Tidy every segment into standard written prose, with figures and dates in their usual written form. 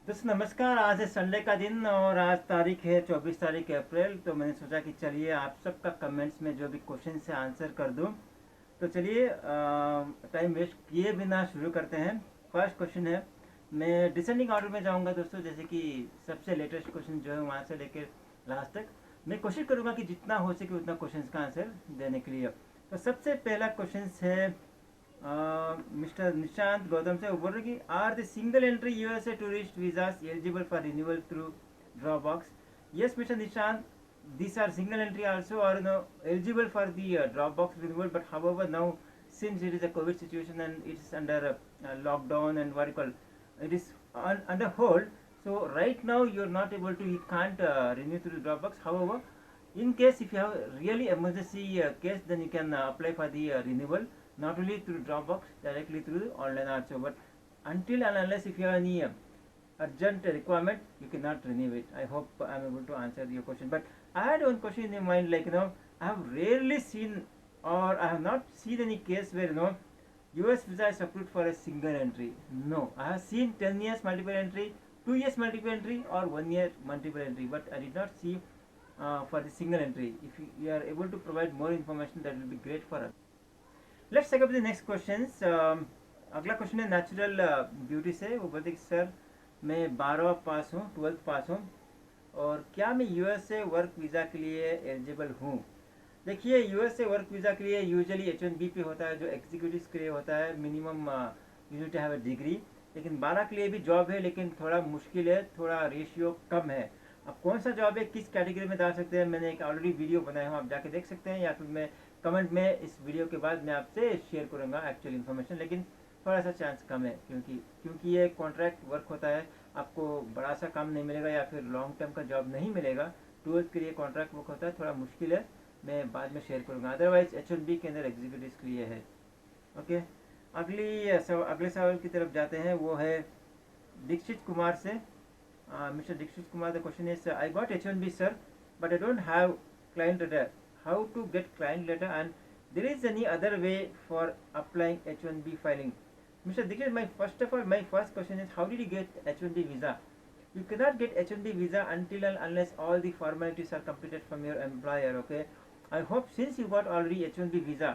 दोस्तों नमस्कार। आज है संडे का दिन और आज तारीख है 24 तारीख अप्रैल। तो मैंने सोचा कि चलिए आप सबका कमेंट्स में जो भी क्वेश्चन है आंसर कर दूं। तो चलिए टाइम वेस्ट किए बिना शुरू करते हैं। फर्स्ट क्वेश्चन है, मैं डिसेंडिंग ऑर्डर में जाऊंगा दोस्तों, जैसे कि सबसे लेटेस्ट क्वेश्चन जो है वहाँ से लेकर लास्ट तक मैं कोशिश करूँगा कि जितना हो सके उतना क्वेश्चन का आंसर देने के लिए। तो सबसे पहला क्वेश्चन है मिस्टर निशांत गौतम से। वो बोल रहे कि are the single entry USA tourist visas eligible for renewal through dropbox. Yes mister Nishant, these are single entry also are eligible for the Dropbox renewal, but however now since it is a COVID situation and it is under lockdown and what you call it is under hold, so right now you're not able to, you can't renew through Dropbox. However, in case if you have really emergency case, then you can apply for the renewal not only through Dropbox, directly through online also. But until and unless if you have any urgent requirement, you cannot renew it. I hope I'm able to answer your question. But I had one question in mind, like I have rarely seen or I have not seen any case where US visa is approved for a single entry. No, I have seen 10 years multiple entry, 2 years multiple entry, or 1 year multiple entry, but I did not see for the single entry. If you are able to provide more information, that will be great for us. Let's take up the next questions. अगला question है natural beauty से। वो बोलते कि sir मैं 12 पास हूँ, 12th पास हूँ, और क्या मैं यूएसए वर्क वीज़ा के लिए एलिजिबल हूँ। देखिए, यूएसए वर्क वीज़ा के लिए यूजुअली H1B पे होता है, जो एग्जीक्यूटिव के लिए होता है। Minimum you need to have a degree. लेकिन 12 के लिए भी जॉब है, लेकिन थोड़ा मुश्किल है, थोड़ा रेशियो कम है। अब कौन सा जॉब है, किस कैटेगरी में डाल सकते हैं, मैंने एक ऑलरेडी वीडियो बनाया हूँ, आप जाके देख सकते हैं, या फिर मैं कमेंट में इस वीडियो के बाद मैं आपसे शेयर करूँगा एक्चुअल इन्फॉर्मेशन। लेकिन थोड़ा सा चांस कम है, क्योंकि ये कॉन्ट्रैक्ट वर्क होता है। आपको बड़ा सा काम नहीं मिलेगा या फिर लॉन्ग टर्म का जॉब नहीं मिलेगा। 12th के लिए कॉन्ट्रैक्ट वर्क होता है, थोड़ा मुश्किल है, मैं बाद में शेयर करूँगा। अदरवाइज H1B के अंदर एग्जीक्यूटिव के लिए है। ओके, अगले सवाल की तरफ जाते हैं। वो है दीक्षित कुमार से। Mr. Dixit Kumar, the question is, I got H1B sir, but I don't have client letter. How to get client letter, and there is any other way for applying H1B filing? Mr. Dixit, my first question is, how did you get H1B visa? You cannot get H1B visa until and unless all the formalities are completed from your employer. Okay, I hope since you got already H1B visa,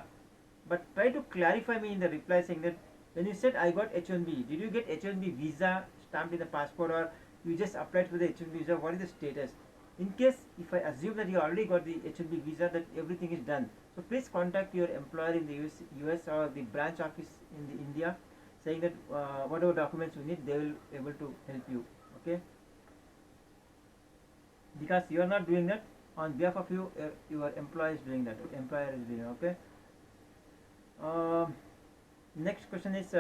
but try to clarify me in the reply saying that when you said I got H1B, did you get H1B visa stamped in the passport, or you just applied for the H1B visa? What is the status? In case if I assume that you already got the H1B visa, that everything is done, so please contact your employer in the US or the branch office in the India, saying that whatever documents you need, they will able to help you. Okay, because you are not doing that on behalf of you, your employer is doing that, employer is doing it. Okay. Next question is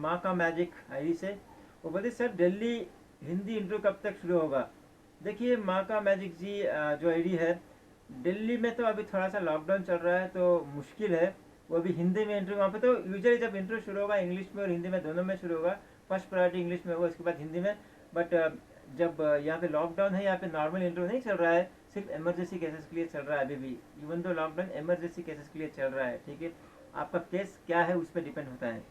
माँ का magic ID से। वो बोलते sir Delhi Hindi interview कब तक शुरू होगा। देखिए माँ का मैजिक जी, जो आईडी है, दिल्ली में तो अभी थोड़ा सा लॉकडाउन चल रहा है तो मुश्किल है। वो अभी हिंदी में इंटरव्यू, वहाँ पे तो यूजुअली जब इंटरव्यू शुरू होगा इंग्लिश में और हिंदी में दोनों में शुरू होगा। फर्स्ट प्रायोरिटी इंग्लिश में होगा, उसके बाद हिंदी में। बट जब यहाँ पे लॉकडाउन है, यहाँ पे नॉर्मल इंटरव्यू नहीं चल रहा है, सिर्फ इमरजेंसी केसेस के लिए चल रहा है अभी भी। Even though lockdown emergency cases के लिए चल रहा है, ठीक है। आपका केस क्या है उस पर डिपेंड होता है।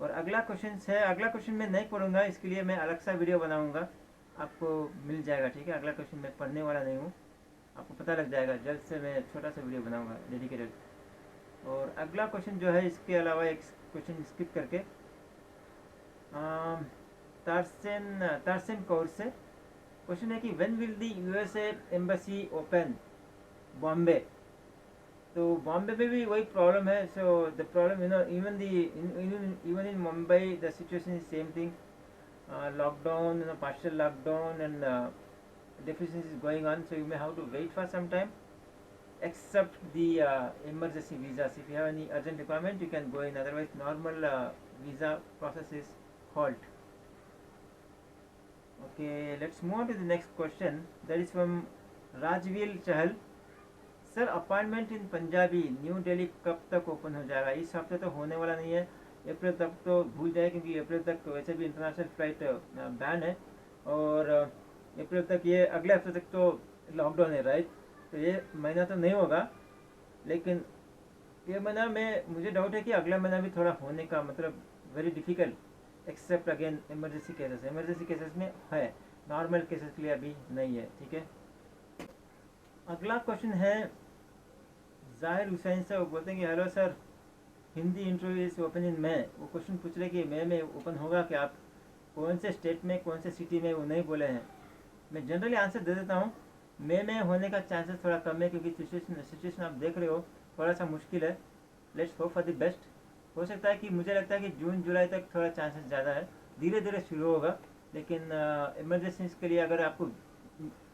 और अगला क्वेश्चन है, अगला क्वेश्चन मैं नहीं पढ़ूंगा, इसके लिए मैं अलग सा वीडियो बनाऊंगा, आपको मिल जाएगा, ठीक है। अगला क्वेश्चन मैं पढ़ने वाला नहीं हूँ, आपको पता लग जाएगा। जल्द से मैं छोटा सा वीडियो बनाऊंगा डेडिकेटेड। और अगला क्वेश्चन जो है, इसके अलावा एक क्वेश्चन स्किप करके, तारसेन कौर से क्वेश्चन है कि when will the USA embassy open Bombay. तो बॉम्बे में भी वही प्रॉब्लम है। So the problem even in Mumbai the situation is same thing, lockdown, partial lockdown, and deficiency is going on, so you may have to wait for some time, except the emergency visas. If you have any urgent requirement, you can go in, otherwise normal visa process is halt. Okay, let's move on to the next question. That is from Rajveer Chahal. Sir appointment in Punjabi new Delhi कब तक open हो जाएगा। इस हफ्ते तो होने वाला नहीं है, अप्रैल तक तो भूल जाए, क्योंकि अप्रैल तक वैसे भी इंटरनेशनल फ्लाइट बैन है, और अप्रैल तक, ये अगले हफ्ते तक तो लॉकडाउन है, राइट। तो ये महीना तो नहीं होगा, लेकिन ये महीना में मुझे डाउट है कि अगला महीना भी थोड़ा होने का, मतलब very difficult, except again emergency cases में है, नॉर्मल केसेस के लिए अभी नहीं है। ठीक है, अगला क्वेश्चन है जाहिर हुसैन से। वो बोलते हैं कि hello sir, Hindi interview is open in May. वो क्वेश्चन पूछ रहे कि मई में ओपन होगा क्या? आप कौन से स्टेट में, कौन से सिटी में, वो नहीं बोले हैं। मैं जनरली आंसर दे देता हूँ, मई में होने का चांसेस थोड़ा कम है, क्योंकि सिचुएशन आप देख रहे हो थोड़ा सा मुश्किल है। Let's hope for the best. हो सकता है कि, मुझे लगता है कि जून जुलाई तक थोड़ा चांसेस ज़्यादा है, धीरे धीरे शुरू होगा। लेकिन इमरजेंसी के लिए अगर आपको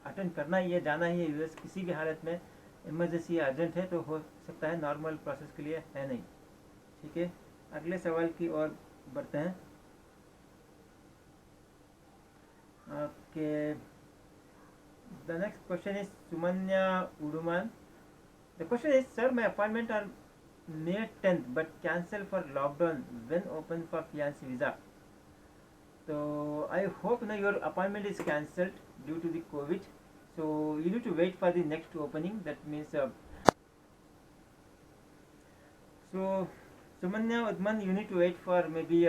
अटेंड करना ही है, जाना ही है यूएस किसी भी हालत में, इमरजेंसी अर्जेंट है, तो हो सकता है, नॉर्मल प्रोसेस के लिए है नहीं। ठीक है, अगले सवाल की ओर बढ़ते हैं। Okay, the next question is Sumanya Uduman. The question is sir, my appointment on May 10th but cancel for lockdown when open for fiancé visa. So I hope now your appointment is cancelled due to the COVID. So you need to wait for the next opening. That means so Sumanya Udman, you need to wait for maybe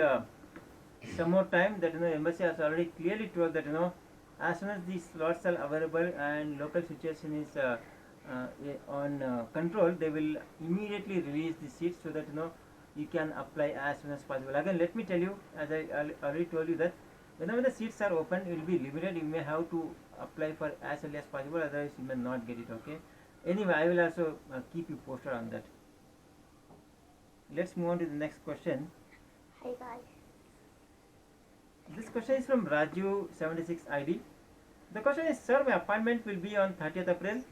some more time. That embassy has already clearly told that as soon as these slots are available and local situation is on control, they will immediately release the seats so that you can apply as soon as possible. Again, let me tell you, as I already told you, that whenever the seats are open, it will be limited. You may have to apply for as early as possible, otherwise you may not get it. Okay, anyway, I will also keep you posted on that. Let's move on to the next question. Hey guys. This question is from Raju76 ID. The question is, sir, my appointment will be on 30th April.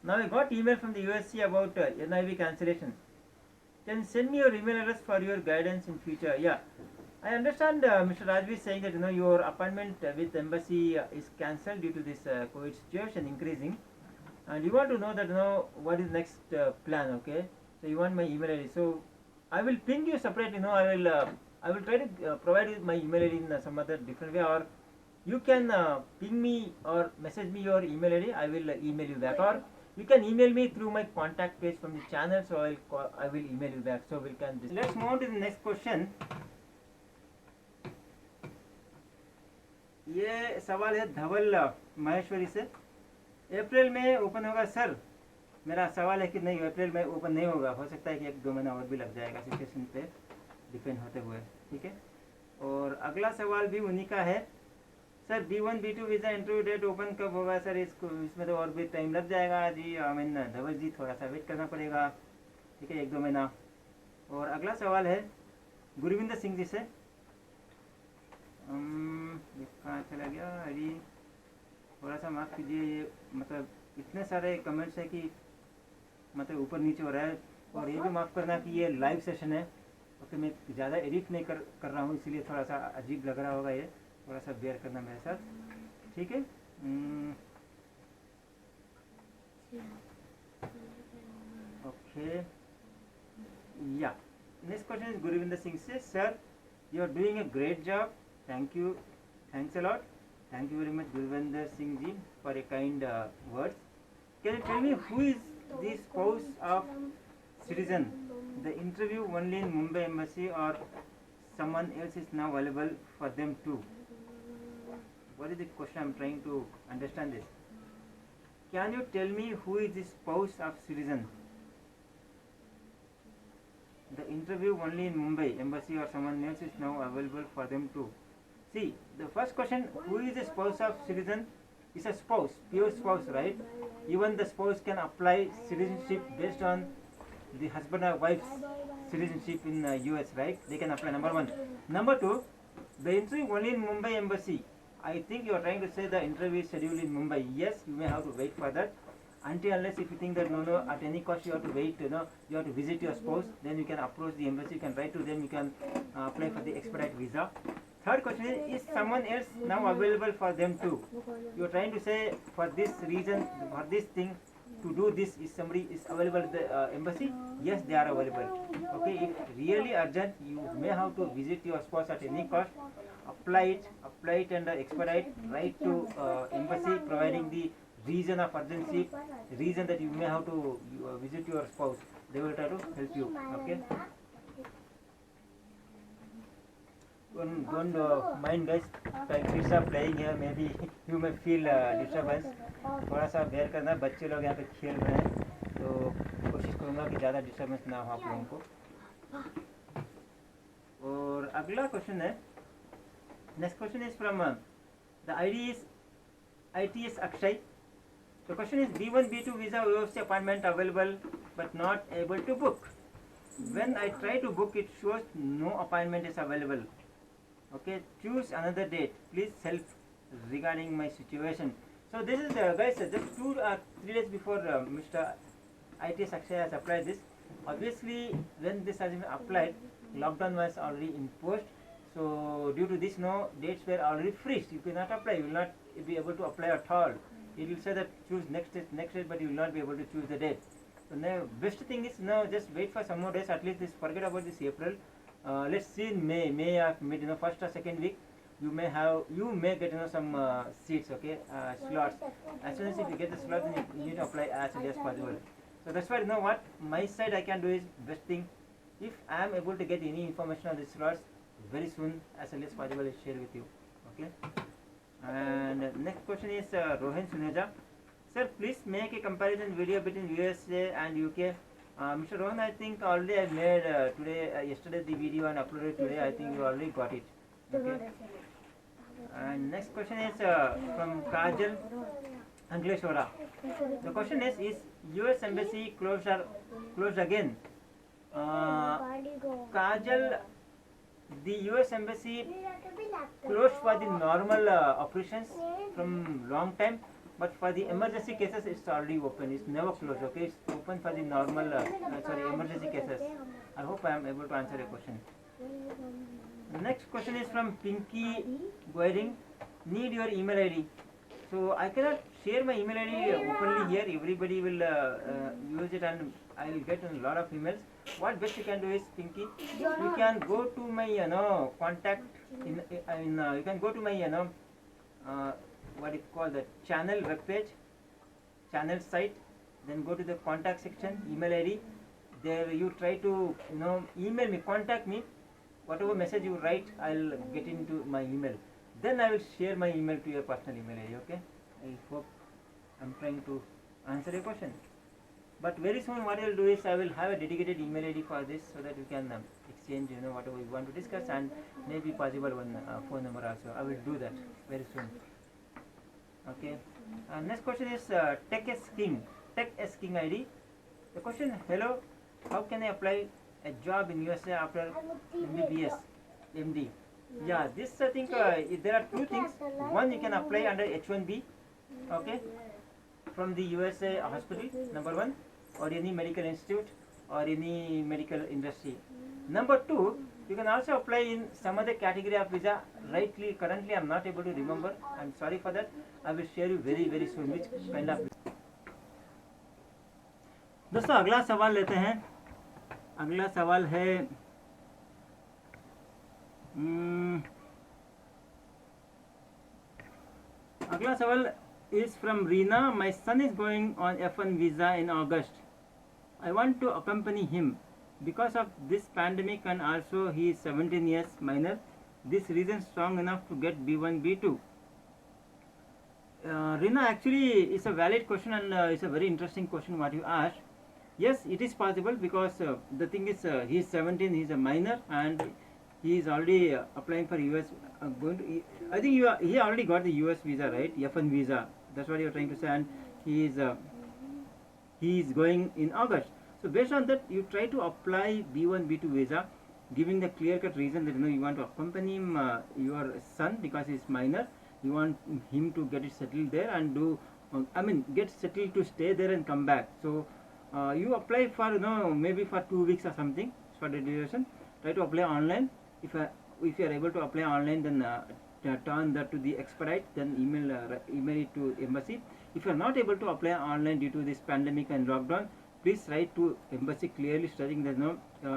Now I got email from the USC about NIV cancellation. Can you send me your email address for your guidance in future? Yeah, I understand Mr. Rajvi is saying that your appointment with embassy is cancelled due to this COVID situation increasing, and you want to know that what is next plan. Okay, so you want my email ID. So I will ping you separately. I will try to provide you my email ID in some other different way, or you can ping me or message me your email ID. I will email you back, or you can email me through my contact page from the channel, so I will email you back, so we can discuss. Let's move on to the next question. ये सवाल है धवल महेश्वरी से। अप्रैल में open होगा sir? मेरा सवाल है कि नहीं, अप्रैल में ओपन नहीं होगा, हो सकता है कि 1-2 महीना और भी लग जाएगा, सिचुएशन पे डिपेंड होते हुए। ठीक है, और अगला सवाल भी उन्हीं का है। Sir B1 B2 visa interview date open कब होगा सर? इसमें तो और भी टाइम लग जाएगा जी। आई मीन धवल जी, थोड़ा सा वेट करना पड़ेगा। ठीक है, 1-2 महीना। और अगला सवाल है गुरविंदर सिंह जी से। कहाँ चला गया अभी? थोड़ा सा माफ़ कीजिए, ये मतलब इतने सारे कमेंट्स है कि मतलब ऊपर नीचे हो रहा है। और ये भी माफ़ करना कि ये लाइव सेशन है, ओके, मैं ज़्यादा एडिट नहीं कर रहा हूँ, इसीलिए थोड़ा सा अजीब लग रहा होगा, ये थोड़ा सा बेयर करना मेरे साथ। ठीक है, ओके, या next question is Gurvinder Singh से। Sir, you are doing a great job, thank you, thanks a lot, thank you very much Gurvinder Singh ji for a kind words. Can you tell me who is the spouse of citizen? The interview only in Mumbai embassy or someone else is now available for them too? What is the question? I'm trying to understand this. Can you tell me who is the spouse of citizen? The interview only in Mumbai embassy or someone else is now available for them too. See, the first question, who is the spouse of citizen? Is a spouse, pure spouse, right? Even the spouse can apply citizenship based on the husband or wife's citizenship in US, right? They can apply, number one. Number two, the interview only in Mumbai embassy. I think you are trying to say the interview is scheduled in Mumbai. Yes, you may have to wait for that. Until unless if you think that no, at any cost you have to wait, you have to visit your spouse, then you can approach the embassy, you can write to them, you can apply for the expedite visa. Third question is someone else now available for them too? You are trying to say for this reason, for this thing, to do this, is somebody is available at the embassy? Yes, they are available. Okay, if really urgent, you may have to visit your spouse at any cost, apply it and expedite, write to embassy providing the reason of urgency, reason that you may have to visit your spouse. They will try to help you. Okay, don't mind guys, kids are playing here, maybe you may feel disturbance. थोड़ा सा bear करना, बच्चे लोग यहाँ पे खेल रहे हैं, तो कोशिश करूँगा कि ज़्यादा डिस्टर्बेंस ना हो आप लोगों को. और अगला क्वेश्चन है, next question is from the ID is ITS Akshay. The question is B1 B2 visa OFC appointment available but not able to book. When I try to book, it shows no appointment is available. Okay, choose another date. Please help regarding my situation. So this is guys, just 2-3 days before Mr. ITS Akshay has applied this. Obviously, when this has been applied, lockdown was already imposed. So due to this, no dates were already freezed. You cannot apply. You will not be able to apply at all. It will say that choose next date, but you will not be able to choose the date. So now best thing is now just wait for some more days. At least forget about this April. Let's see in May or mid, first or second week. You may get some seats, okay, slots. As soon as if you get the slot, then you need to apply as early as possible. So that's why what my side I can do is best thing. If I am able to get any information on the slots very soon, as early as possible, I'll share with you. Okay. And next question is Rohan Suneja. Sir, please make a comparison video between USA and UK. Mr. Rohan, I think already I made yesterday the video and uploaded today. I think you already got it. Okay. And next question is from Kajal Angleshwara. The question is US embassy closed again? Kajal, the US embassy closed for the normal operations from long time, but for the emergency cases it's already open. It's never closed. Okay, it's open for the normal emergency cases. I hope I am able to answer your question. The next question is from Pinky Guiding. Need your email ID. So I cannot share my email ID openly here. Everybody will use it, and I will get a lot of emails. What best you can do is, Pinky, you can go to my contact you can go to my what you call the channel webpage, channel site, then go to the contact section, email ID. There you try to email me, contact me. Whatever message you write, I'll get into my email. Then I will share my email to your personal email ID. Okay. I hope I'm trying to answer your question. But very soon what I will do is I will have a dedicated email ID for this, so that you can exchange whatever you want to discuss, and maybe possible one phone number also. I will do that very soon. Okay. Next question is Tech S King ID. The question: hello, how can I apply a job in USA after MBBS MD? Yeah, this I think there are two things. One, you can apply under H1B, okay, from the USA hospital, number one, or any medical institute or any medical industry. Number two, you can also apply in some other category of visa. Currently I am not able to remember. I am sorry for that. I will share you very very soon which kind of. दोस्तों अगला सवाल लेते हैं. अगला सवाल है अगला सवाल is from Reena. My son is going on F1 visa in August. I want to accompany him. Because of this pandemic and also he is 17 years minor, this reason strong enough to get B1, B2. Reena, actually it's a valid question, and it's a very interesting question what you asked. Yes, it is possible, because the thing is he is 17, he is a minor, and he is already applying for US. I think he already got the US visa, right? F1 visa. That's what you are trying to say, and he is going in August. So based on that, you try to apply B1, B2 visa, giving the clear-cut reason that you want to accompany him, your son, because he is minor. You want him to get it settled there and get settled to stay there and come back. So you apply for maybe for 2 weeks or something for the duration. Try to apply online. If you are able to apply online, then turn that to the expedite, then email it to embassy. If you are not able to apply online due to this pandemic and lockdown, please write to embassy clearly stating that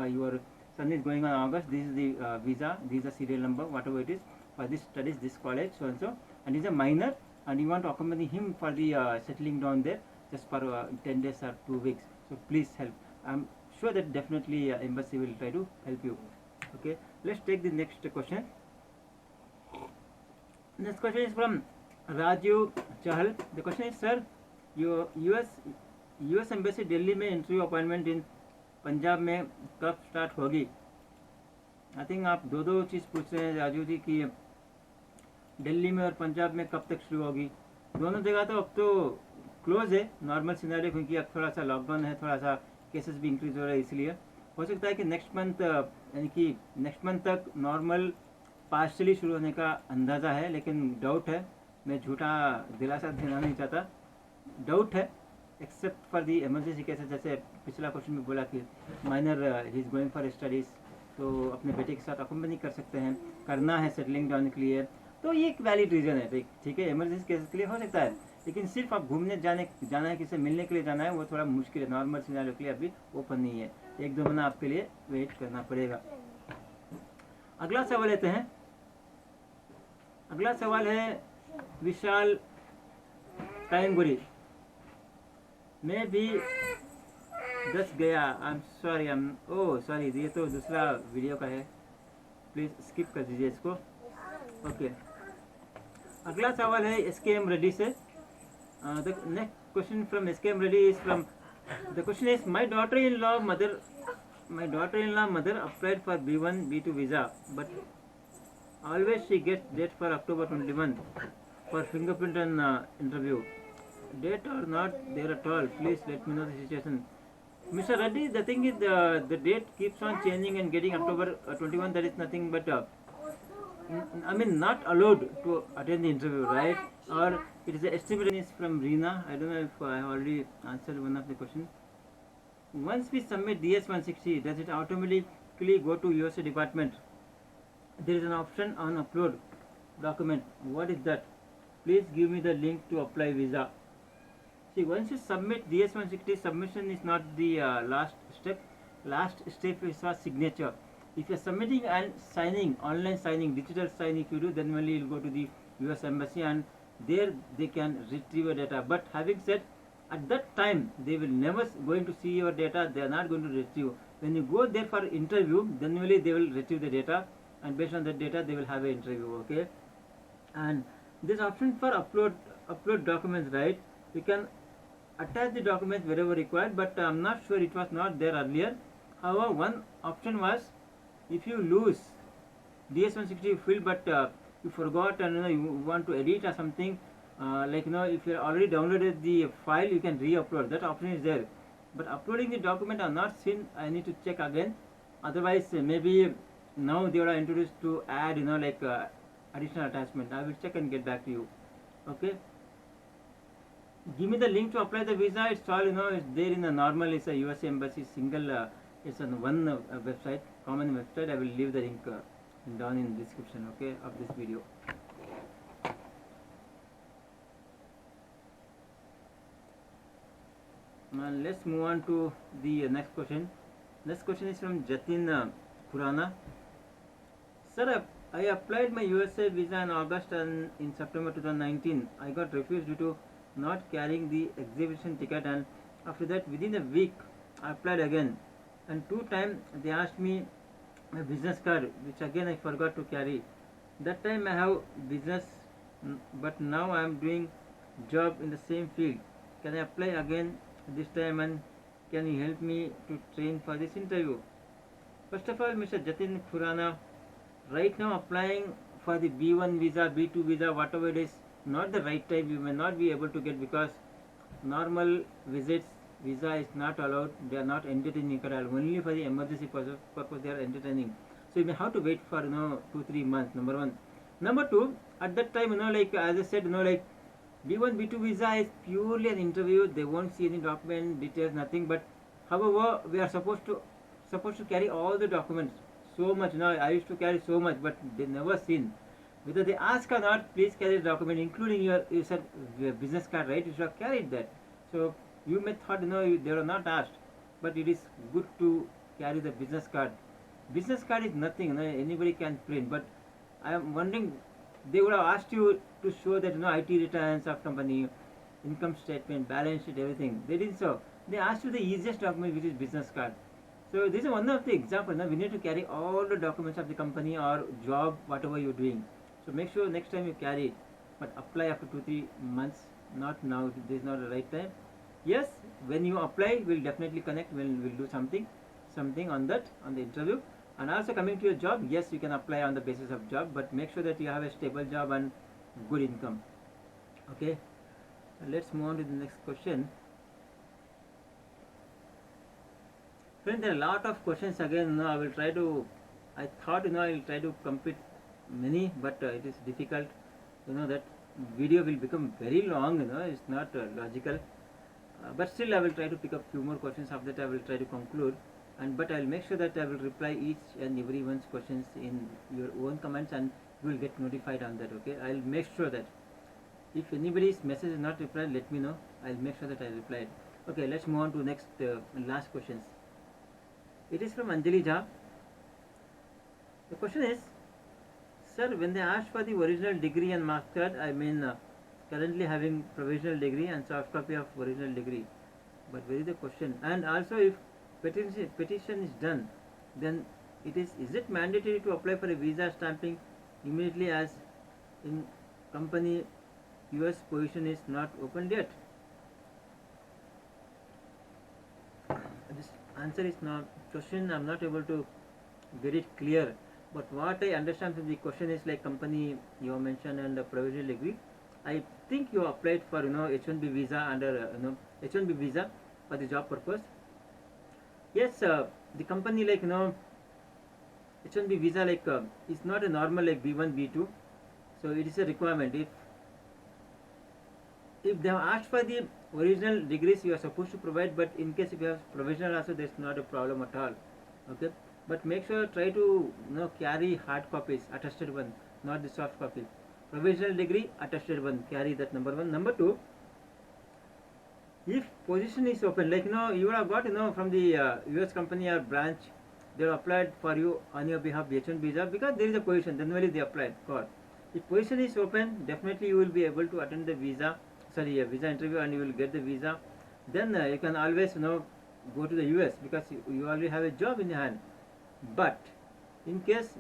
your son is going on August. This is the visa, this is the serial number, whatever it is, for this studies, this college, so and so, and he's a minor, and you want to accompany him for the settling down there just for 10 days or 2 weeks. So please help. I'm sure that definitely embassy will try to help you. Okay, let's take the next question. Next question is from Rajiv Chahal. The question is, sir, your US Embassy Delhi में interview appointment इन पंजाब में कब start होगी? I think आप दो चीज़ पूछ रहे हैं राजू जी कि दिल्ली में और पंजाब में कब तक शुरू होगी. दोनों जगह तो अब तो क्लोज है नॉर्मल सिनेरियो, क्योंकि अब थोड़ा सा लॉकडाउन है, थोड़ा सा केसेस भी इंक्रीज हो रहा है, इसलिए हो सकता है कि नेक्स्ट मंथ यानी कि नेक्स्ट मंथ तक नॉर्मल पार्शली शुरू होने का अंदाज़ा है, लेकिन डाउट है. मैं झूठा दिलासा देना नहीं चाहता, डाउट है. Except for the emergency cases, जैसे पिछला क्वेश्चन में बोला कि minor he is going for studies, तो अपने बेटे के साथ अकम्पनी कर सकते हैं, करना है सेटलिंग डाउन के लिए, तो ये एक वैलिड रीज़न है. ठीक है, इमरजेंसी केसेस के लिए हो सकता है, लेकिन सिर्फ आप घूमने जाना है, किसी मिलने के लिए जाना है, वो थोड़ा मुश्किल है. नॉर्मल सिनेरियो के लिए अभी ओपन नहीं है, 1-2 महीना आपके लिए वेट करना पड़ेगा. अगला सवाल लेते हैं. अगला सवाल है विशाल टाइमगुरी. मैं भी दस गया. आई एम सॉरी, ये तो दूसरा वीडियो का है, प्लीज़ स्किप कर दीजिए इसको. ओके. अगला सवाल है SKM रेड्डी से. The next question from SKM Reddy is from, the question is, my daughter in law mother applied for B1 B2 visa, but always she gets date for October 21 for fingerprint and interview. Date or not there at all, please let me know the situation. Mr. Reddy, the thing is the date keeps on changing and getting October 21, that is nothing but I mean not allowed to attend the interview, right? Or it is the estimation is from Reena. I don't know if I have already answered one of the questions. Once we submit DS-160, does it automatically go to USA department? There is an option on upload document. What is that? Please give me the link to apply visa. See, once you submit DS-160, submission is not the last step. Last step is for signature. If you are submitting and signing, online signing, digital sign, if you do, then only you will go to the US Embassy and there they can retrieve your data. But having said, at that time they will never going to see your data. They are not going to retrieve. When you go there for interview, then only they will retrieve the data, and based on that data they will have an interview. Okay. And this option for upload documents, right? You can attach the documents wherever required, but I'm not sure, it was not there earlier. However, one option was, if you lose DS-160 field but you forgot and you want to edit or something, like if you already downloaded the file, you can re-upload. That option is there. But uploading the document I'm not seen. I need to check again. Otherwise, maybe now they are introduced to add additional attachment. I will check and get back to you. Okay. Give me the link to apply the visa. It's all it's there in the normal. It's a USA Embassy single. It's on one website, common website. I will leave the link down in the description, okay, of this video. Now let's move on to the next question. Next question is from Jatin Khurana. Sir, I applied my USA visa in August and in September 2019. I got refused due to not carrying the exhibition ticket, and after that within a week I applied again, and 2 times they asked me my business card, which again I forgot to carry. That time I have business, but now I am doing job in the same field. Can I apply again this time, and can you help me to train for this interview? First of all, Mr. Jatin Khurana, right now applying for the B1 visa, B2 visa, whatever it is, not the right time. You may not be able to get, because normal visits visa is not allowed. They are not entertaining at all. Only for the emergency purpose they are entertaining. So you may have to wait for 2-3 months. Number one. Number two, at that time as I said, B1 B2 visa is purely an interview. They won't see any document details, nothing. But however, we are supposed to carry all the documents. So much. I used to carry so much, but they never seen. Whether they ask or not, please carry the document, including your business card, right? You should have carried that. So you may thought they were not asked, but it is good to carry the business card. Business card is nothing, anybody can print. But I am wondering, they would have asked you to show that IT returns of company, income statement, balance sheet, everything. They didn't so. They asked you the easiest document, which is business card. So this is one of the examples. We need to carry all the documents of the company or job, whatever you're doing. So make sure next time you carry it, but apply after 2-3 months, not now. This is not the right time. Yes, when you apply, we'll definitely connect. We'll do something on that, on the interview. And also coming to your job, yes, you can apply on the basis of job, but make sure that you have a stable job and good income. Okay, let's move on to the next question. Friends, there are a lot of questions again. I will try to. I thought I will try to complete many, but it is difficult. That video will become very long. It's not logical. But still, I will try to pick up few more questions. After that, I will try to conclude. But I'll make sure that I will reply each and everyone's questions in your own comments, and you will get notified on that. Okay, I'll make sure that if anybody's message is not replied, let me know. I'll make sure that I reply it. Okay, let's move on to next last questions. It is from Anjali Jha. The question is, sir, when they asked for the original degree and marks card, currently having provisional degree and soft copy of original degree. But where is the question? And also, if petition is done, then is it mandatory to apply for a visa stamping immediately as in company US position is not opened yet? This answer is not question. I'm not able to get it clear. But what I understand from the question is like company you have mentioned and the provisional degree. I think you applied for H1B visa under H1B visa for the job purpose. Yes, the company H1B visa is not a normal like B1 B2, so it is a requirement. If they have asked for the original degrees, you are supposed to provide, but in case if you have provisional also, there's not a problem at all. Okay, but make sure try to carry hard copies, attested one, not the soft copy. Provisional degree, attested one, carry that, number one. Number two, if position is open, you would have got from the US company or branch, they have applied for you on your behalf H1 visa because there is a position, then only they applied for. If position is open, definitely you will be able to attend the visa interview and you will get the visa. Then you can always go to the US because you already have a job in your hand. But in case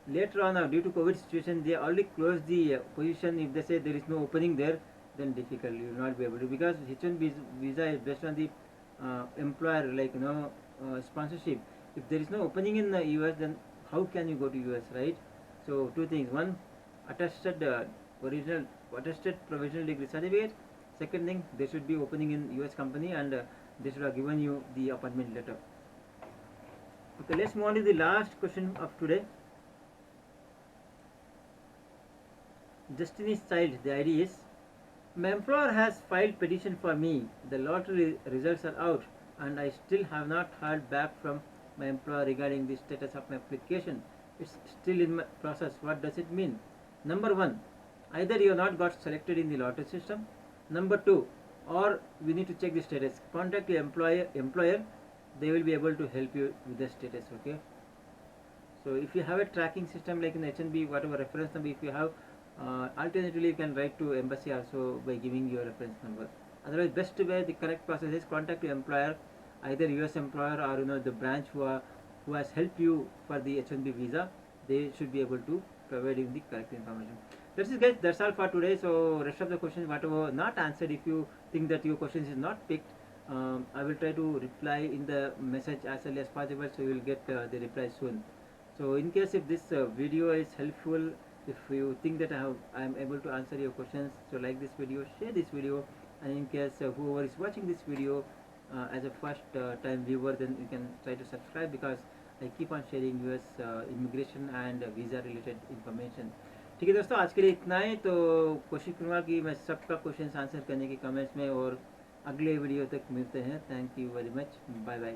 later on due to COVID situation they already closed the position, if they say there is no opening there, then difficult, you will not be able to, because H1B visa is based on the employer sponsorship. If there is no opening in the US, then how can you go to US, right? So two things: one, attested provisional degree certificate. Second thing, they should be opening in US company and they should have given you the appointment letter. Okay, let's move on to the last question of today. Destiny's Child, the ID is, my employer has filed petition for me. The lottery results are out and I still have not heard back from my employer regarding the status of my application. It's still in my process. What does it mean? Number one, either you have not got selected in the lottery system. Number two, or we need to check the status. Contact your employer. They will be able to help you with the status. Okay. So if you have a tracking system like in H1B, whatever reference number, if you have, alternatively you can write to embassy also by giving your reference number. Otherwise, best way, the correct process is contact your employer, either US employer or the branch who has helped you for the H1B visa. They should be able to provide you the correct information. That's it, guys. That's all for today. So rest of the questions whatever not answered, if you think that your questions is not picked, I will try to reply in the message as early as possible, so you will get the reply soon. So in case if this video is helpful, if you think that I am able to answer your questions, so like this video, share this video, and in case whoever is watching this video as a first time viewer, then you can try to subscribe, because I keep on sharing US immigration and visa related information. ठीक है दोस्तों, आज के लिए इतना ही. तो कोशिश करूँगा कि मैं सबका क्वेश्चन आंसर करने के कमेंट्स में, और अगले वीडियो तक मिलते हैं. Thank you very much. Bye bye.